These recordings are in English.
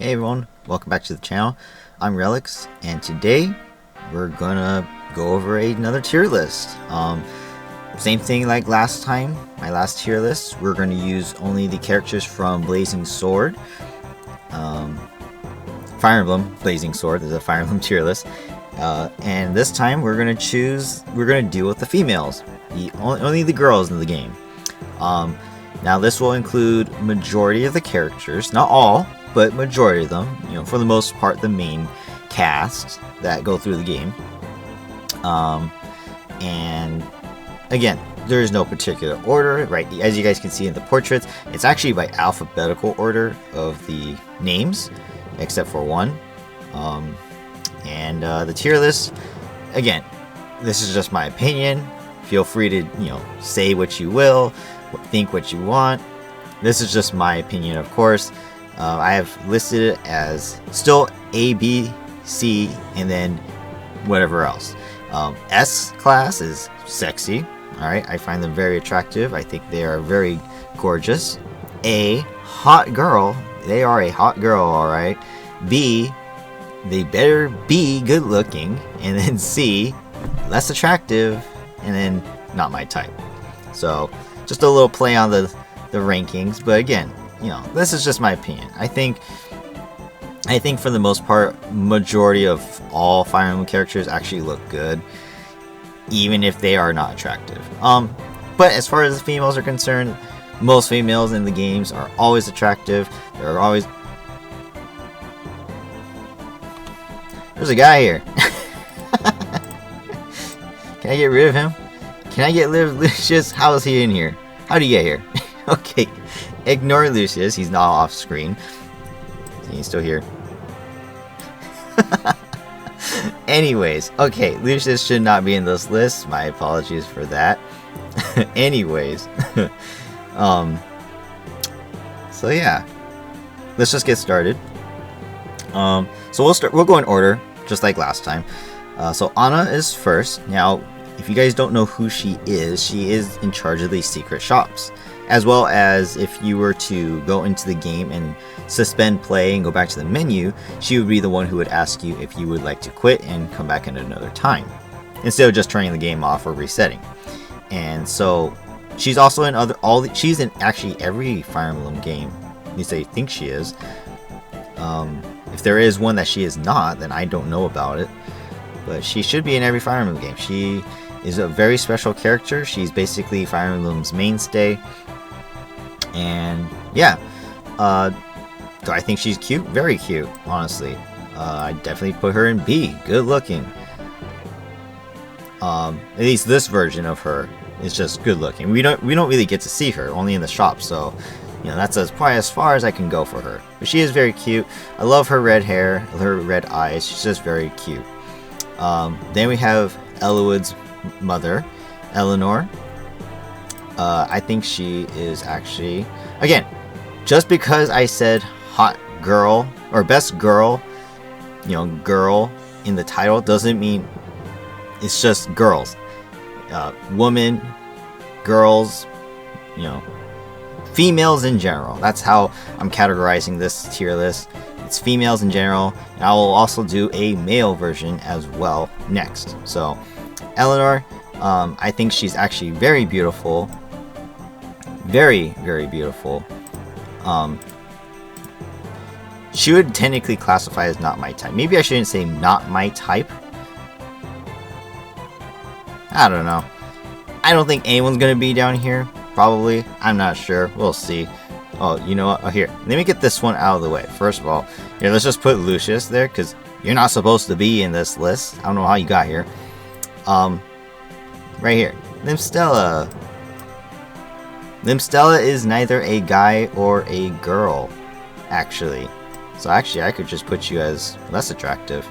Hey everyone, welcome back to the channel. I'm Relix, and today we're gonna go over another tier list. Same thing like last time, my last tier list. We're gonna use only the characters from Blazing Sword, Fire Emblem Blazing Sword. There's a Fire Emblem tier list, and this time we're gonna deal with the females, only the girls in the game. Now this will include majority of the characters, not all, but majority of them, for the most part, the main cast that go through the game. And again, there is no particular order, right? As you guys can see in the portraits, it's actually by alphabetical order of the names, except for one. And the tier list, again, this is just my opinion. Feel free to, say what you will, think what you want. This is just my opinion, of course. I have listed it as still A, B, C, and then whatever else. S class is sexy. Alright, I find them very attractive. I think they are very gorgeous. A, hot girl. They are a hot girl, alright. B, they better be good looking. And then C, less attractive. And then not my type. So, just a little play on the rankings. But again, this is just my opinion. I think for the most part, majority of all Fire Emblem characters actually look good, even if they are not attractive. But as far as the females are concerned, most females in the games are always attractive. They're always... There's a guy here. Can I get rid of him? Can I get rid of Lucius? How is he in here? How do you get here? Okay. Ignore Lucius, he's not off screen. He's still here. Anyways, okay, Lucius should not be in this list. My apologies for that. Anyways. So yeah. Let's just get started. So we'll go in order, just like last time. So Anna is first. Now, if you guys don't know who she is in charge of these secret shops. As well as if you were to go into the game and suspend play and go back to the menu, she would be the one who would ask you if you would like to quit and come back at another time, instead of just turning the game off or resetting. And so she's also in she's in actually every Fire Emblem game. At least I think she is. If there is one that she is not, then I don't know about it. But she should be in every Fire Emblem game. She is a very special character. She's basically Fire Emblem's mainstay. And yeah, do I think she's cute? Very cute, honestly. I definitely put her in B. Good looking. At least this version of her is just good looking. We don't really get to see her, only in the shop. So, that's probably as far as I can go for her. But she is very cute. I love her red hair, her red eyes. She's just very cute. Then we have Elowood's mother, Eleanor. I think she is actually, again, just because I said hot girl or best girl, girl in the title doesn't mean it's just girls. Women, girls, females in general. That's how I'm categorizing this tier list. It's females in general, and I will also do a male version as well next. So, Eleanor, I think she's actually very beautiful. Very, very beautiful. She would technically classify as not my type. Maybe I shouldn't say not my type. I don't know. I don't think anyone's gonna be down here. Probably. I'm not sure. We'll see. Oh, you know what? Oh, here. Let me get this one out of the way. First of all, here, let's just put Lucius there, because you're not supposed to be in this list. I don't know how you got here. Right here. Limstella. Limstella is neither a guy or a girl, actually. So actually, I could just put you as less attractive.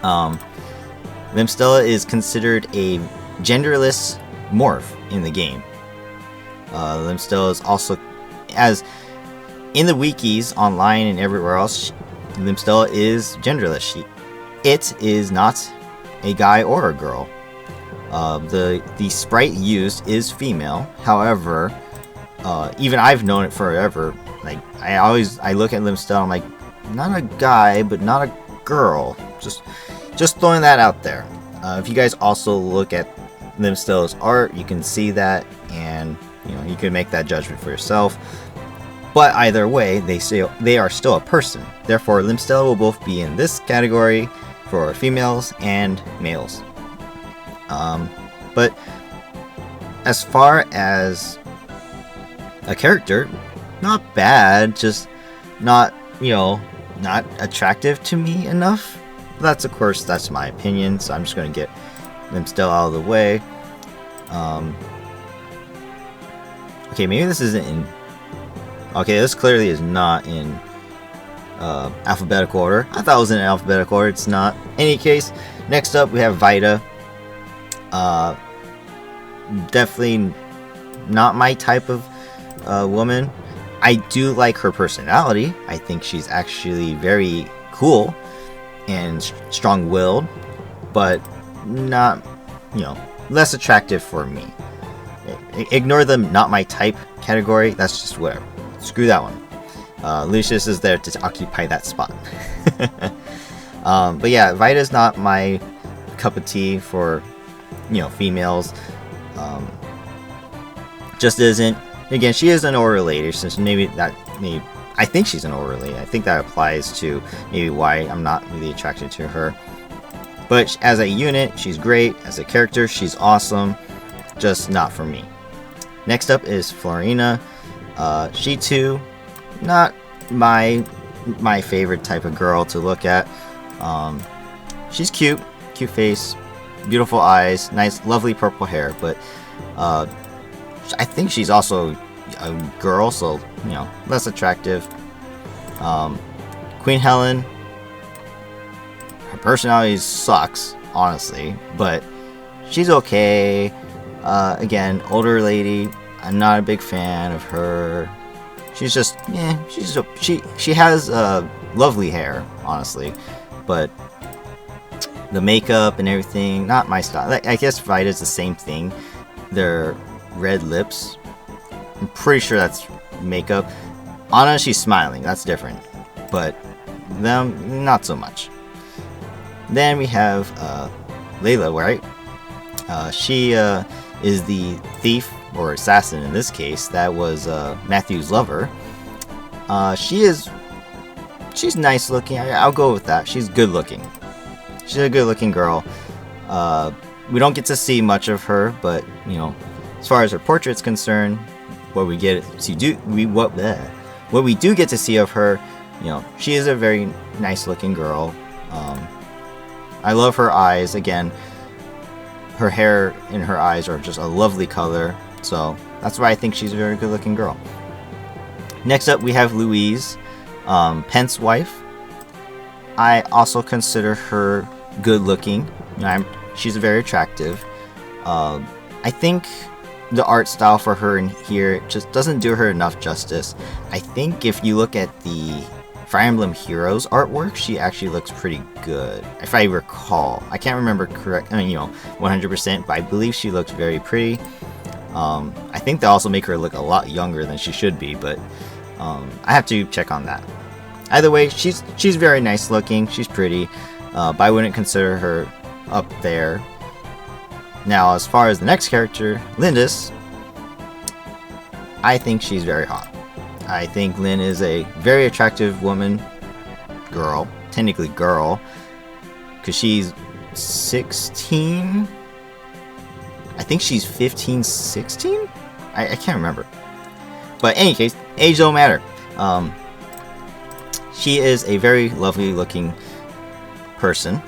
Limstella is considered a genderless morph in the game. Limstella is also, as in the wikis, online and everywhere else, Limstella is genderless. It is not a guy or a girl. The sprite used is female. However, even I've known it forever. Like, I look at Limstell, I'm like, not a guy, but not a girl. Just throwing that out there. If you guys also look at Limstell's art, you can see that, and you can make that judgment for yourself. But either way, they are still a person. Therefore, Limstell will both be in this category for females and males. But as far as a character, not bad, just not attractive to me enough. Of course, that's my opinion, so I'm just going to get Limstell out of the way. Okay, maybe this isn't in... Okay, this clearly is not in alphabetical order. I thought it was in alphabetical order. It's not. In any case, next up we have Vita. Definitely not my type of woman. I do like her personality. I think she's actually very cool and strong-willed, but not, less attractive for me. Ignore the not my type category. That's just whatever. Screw that one. Lucius is there to occupy that spot. But yeah, Vita's not my cup of tea for, females. Just isn't. Again, she is an older lady, since I think she's an older lady. I think that applies to maybe why I'm not really attracted to her. But as a unit, she's great. As a character, she's awesome. Just not for me. Next up is Florina. She too, not my favorite type of girl to look at. She's cute face, beautiful eyes, nice, lovely purple hair. But I think she's also a girl, so less attractive. Queen Helen, her personality sucks, honestly, but she's okay. Again, older lady. I'm not a big fan of her. She's just, she has lovely hair, honestly, but the makeup and everything, not my style. Like, I guess Vita's the same thing. Their red lips, I'm pretty sure that's makeup. Anna, she's smiling, that's different, but them, not so much. Then we have Layla, right? She is the thief, or assassin in this case, that was Matthew's lover. She's nice looking. I'll go with that. She's good looking. She's a good looking girl. We don't get to see much of her, but as far as her portrait's concerned, what we do get to see of her, she is a very nice looking girl. I love her eyes. Again, her hair and her eyes are just a lovely color, so that's why I think she's a very good looking girl. Next up we have Louise, Pence's wife. I also consider her good looking. She's very attractive. I think the art style for her in here just doesn't do her enough justice. I think if you look at the Fire Emblem Heroes artwork, she actually looks pretty good, if I recall. I can't remember 100%, but I believe she looks very pretty. I think they also make her look a lot younger than she should be, but I have to check on that. Either way, she's very nice looking. She's pretty, but I wouldn't consider her up there. Now, as far as the next character, Lindis, I think she's very hot. I think Lynn is a very attractive woman, technically girl, because she's 16. I think she's 15, 16? I can't remember. But in any case, age don't matter. She is a very lovely looking person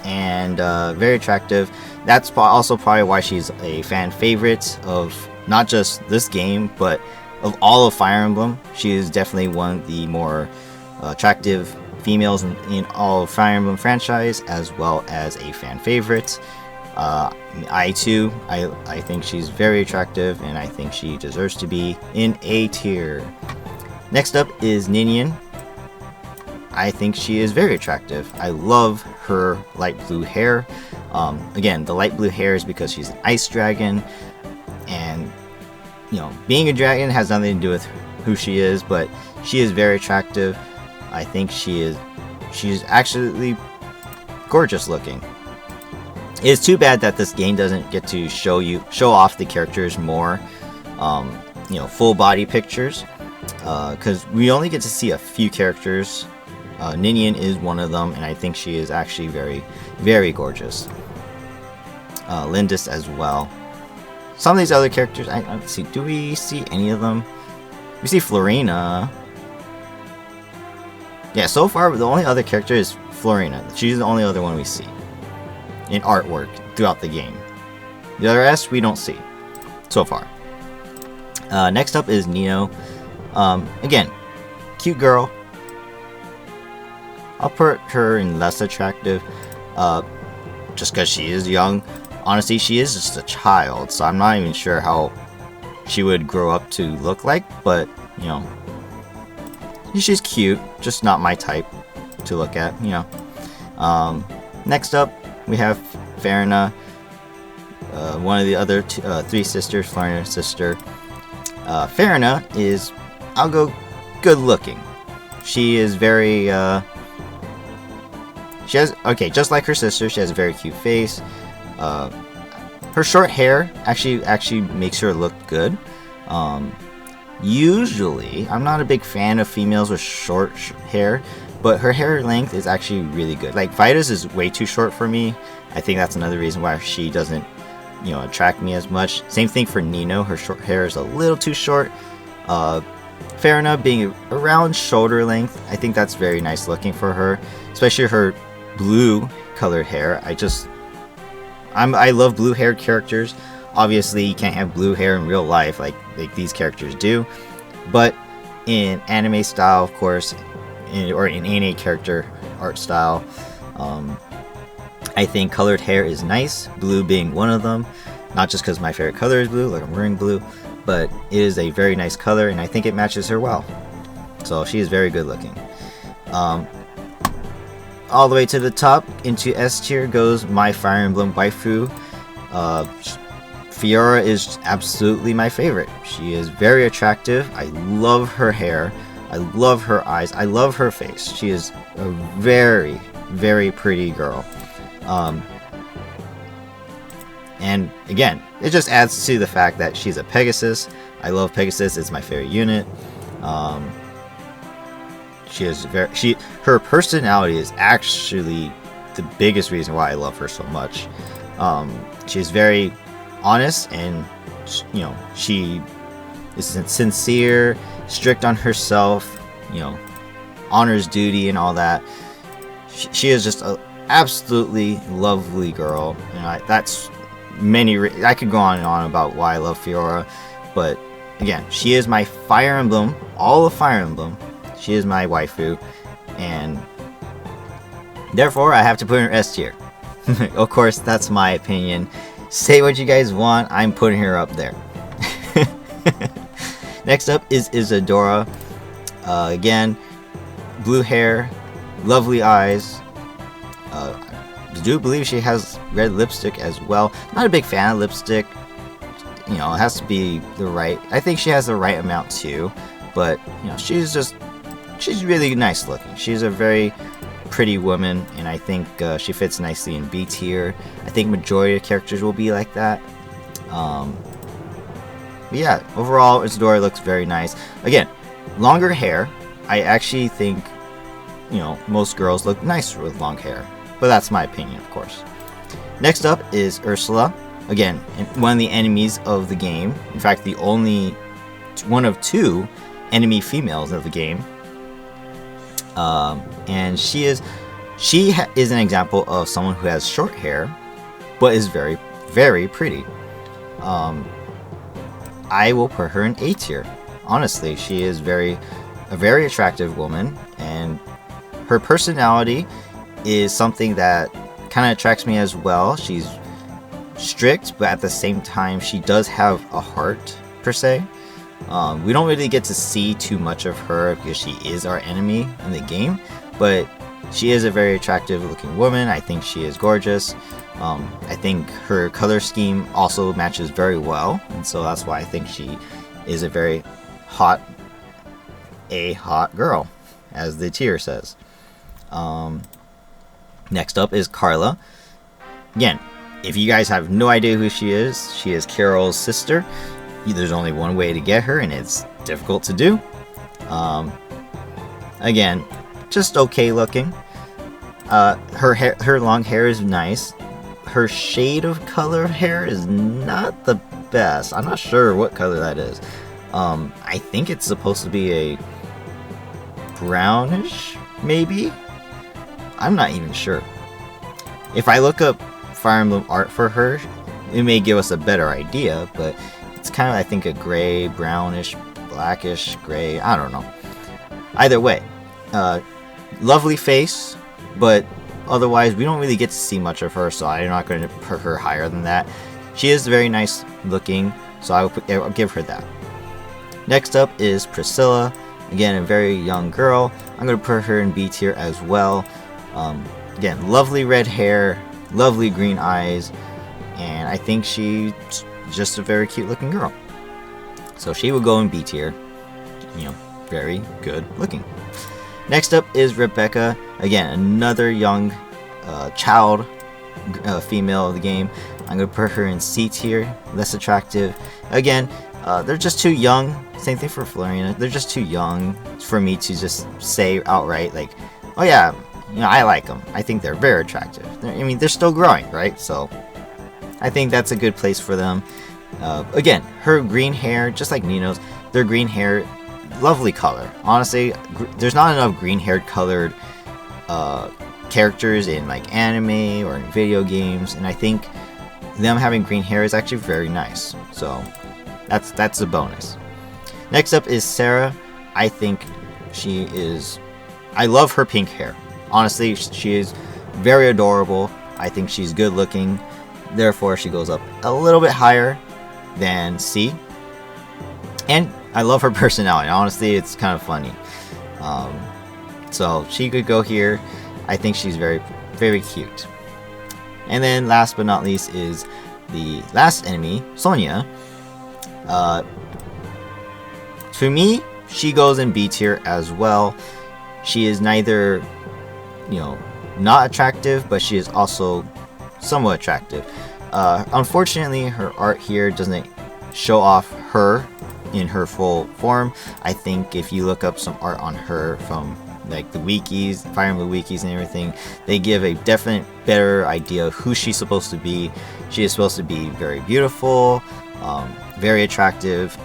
and very attractive. That's also probably why she's a fan favorite of not just this game, but of all of Fire Emblem. She is definitely one of the more attractive females in all of Fire Emblem franchise, as well as a fan favorite. I too, I think she's very attractive, and I think she deserves to be in A tier. Next up is Ninian. I think she is very attractive. I love her light blue hair. Again, the light blue hair is because she's an ice dragon, and being a dragon has nothing to do with who she is, but she is very attractive. I think she's actually gorgeous looking. It's too bad that this game doesn't get to show off the characters more, full body pictures, because we only get to see a few characters. Ninian is one of them, and I think she is actually very, very gorgeous. Lindis as well. Some of these other characters, let's see, do we see any of them? We see Florina. Yeah, so far the only other character is Florina. She's the only other one we see in artwork throughout the game. The rest we don't see so far. Next up is Nino. Again, cute girl. I'll put her in less attractive, just because she is young. Honestly, she is just a child, so I'm not even sure how she would grow up to look like, but, she's cute, just not my type to look at, Next up, we have Farina, one of the other three sisters, Florina's sister. Farina is, I'll go good looking. She is very, just like her sister, she has a very cute face. Her short hair actually makes her look good. Usually, I'm not a big fan of females with short hair, but her hair length is actually really good. Like, Vida's is way too short for me. I think that's another reason why she doesn't, attract me as much. Same thing for Nino. Her short hair is a little too short. Farina being around shoulder length, I think that's very nice looking for her. Especially her blue colored hair. I love blue haired characters. Obviously, you can't have blue hair in real life like these characters do. But in anime style, of course, or in any character art style, I think colored hair is nice, blue being one of them. Not just because my favorite color is blue, like I'm wearing blue, but it is a very nice color, and I think it matches her well. So she is very good looking. All the way to the top, into S tier, goes my Fire Emblem waifu. Fiora is absolutely my favorite. She is very attractive. I love her hair. I love her eyes. I love her face. She is a very, very pretty girl. And again, it just adds to the fact that she's a Pegasus. I love Pegasus. It's my favorite unit. Her personality is actually the biggest reason why I love her so much. She's very honest, and she is sincere, strict on herself, honors duty and all that. She is just an absolutely lovely girl, and I could go on and on about why I love Fiora, but again, she is my Fire Emblem, all of Fire Emblem. She is my waifu, and therefore I have to put her S tier. Of course, that's my opinion. Say what you guys want, I'm putting her up there. Next up is Isadora. Again, blue hair, lovely eyes. I do believe she has red lipstick as well. Not a big fan of lipstick. It has to be the right. I think she has the right amount too. But she's really nice looking. She's a very pretty woman, and I think she fits nicely in B tier. I think majority of characters will be like that. But yeah, overall, Isadora looks very nice. Again, longer hair. I actually think, most girls look nicer with long hair. But that's my opinion, of course. Next up is Ursula. Again, one of the enemies of the game. In fact, the only one of two enemy females of the game. And she is an example of someone who has short hair, but is very, very pretty. I will put her in A tier. Honestly, she is a very attractive woman, and her personality is something that kind of attracts me as well. She's strict, but at the same time, she does have a heart, per se. We don't really get to see too much of her because she is our enemy in the game, but she is a very attractive looking woman. I think she is gorgeous. I think her color scheme also matches very well, and so that's why I think she is a very hot a hot girl, as the tier says. Next up is Carla. Again, if you guys have no idea who she is Carol's sister. There's only one way to get her, and it's difficult to do. Again, just okay looking. Her long hair is nice. Her shade of color of hair is not the best. I'm not sure what color that is. I think it's supposed to be a brownish, maybe? I'm not even sure. If I look up Fire Emblem art for her, it may give us a better idea, but it's kind of, I think, a gray, brownish, blackish, gray, I don't know. Either way, lovely face, but otherwise we don't really get to see much of her, so I'm not going to put her higher than that. She is very nice looking, so I'll give her that. Next up is Priscilla. Again, a very young girl. I'm going to put her in B tier as well. Again, lovely red hair, lovely green eyes, and I think she's just a very cute looking girl. So she will go in B tier. Very good looking. Next up is Rebecca. Again, another young child female of the game. I'm going to put her in C tier, less attractive. Again, they're just too young. Same thing for Florina. They're just too young for me to just say outright, like, oh yeah, I like them. I think they're very attractive. They're still growing, right? So I think that's a good place for them. Again, her green hair, just like Nino's, their green hair, lovely color. Honestly, there's not enough green-haired colored characters in like anime or in video games, and I think them having green hair is actually very nice. So that's a bonus. Next up is Sarah. I think she is... I love her pink hair. Honestly, she is very adorable. I think she's good looking. Therefore, she goes up a little bit higher than C. And I love her personality. Honestly, it's kind of funny. So she could go here. I think she's very, very cute. And then last but not least is the last enemy, Sonia. To me, she goes in B tier as well. She is neither, not attractive, but she is also somewhat attractive. Unfortunately, her art here doesn't show off her in her full form. I think if you look up some art on her from like the wikis, Fire Emblem wikis and everything, they give a definite better idea of who she's supposed to be. She is supposed to be very beautiful, very attractive,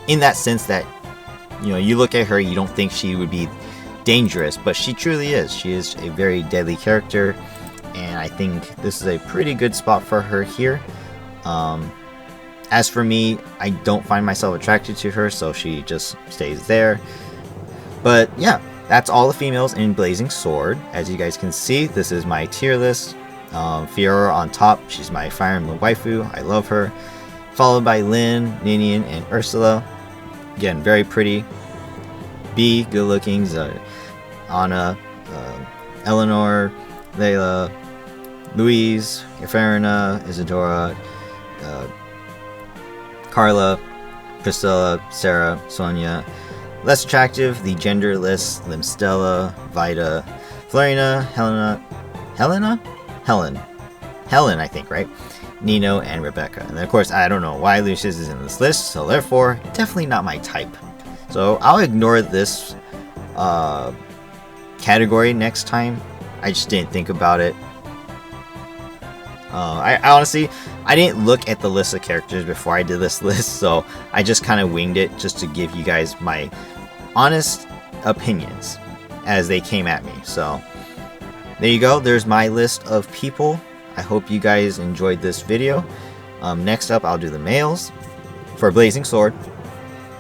in that sense that, you look at her, you don't think she would be dangerous, but she truly is. She is a very deadly character, and I think this is a pretty good spot for her here. As for me, I don't find myself attracted to her, so she just stays there. But yeah, that's all the females in Blazing Sword. As you guys can see, this is my tier list. Fiora on top, she's my Fire Emblem waifu. I love her. Followed by Lynn, Ninian, and Ursula. Again, very pretty. B, good looking. Anna, Eleanor, Layla, Louise, Farina, Isadora, Carla, Priscilla, Sarah, Sonia. Less attractive, the genderless Limstella, Vida, Florina, Helen, I think, right? Nino, and Rebecca. And then, of course, I don't know why Lucius is in this list, so therefore, definitely not my type. So I'll ignore this category next time. I just didn't think about it. I honestly, I didn't look at the list of characters before I did this list, so I just kind of winged it just to give you guys my honest opinions as they came at me. So there you go. There's my list of people. I hope you guys enjoyed this video. Next up, I'll do the males for Blazing Sword,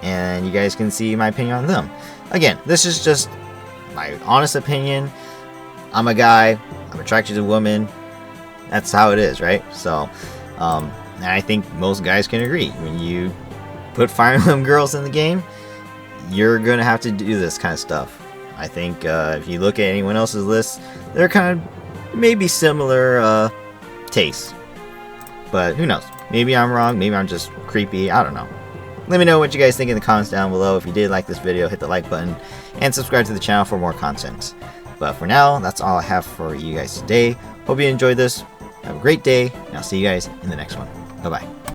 and you guys can see my opinion on them. Again, this is just my honest opinion. I'm a guy. I'm attracted to women. That's how it is, right? So, and I think most guys can agree. When you put Fire Emblem girls in the game, you're gonna have to do this kind of stuff. I think if you look at anyone else's list, they're kind of maybe similar tastes. But who knows? Maybe I'm wrong. Maybe I'm just creepy. I don't know. Let me know what you guys think in the comments down below. If you did like this video, hit the like button and subscribe to the channel for more content. But for now, that's all I have for you guys today. Hope you enjoyed this. Have a great day, and I'll see you guys in the next one. Bye-bye.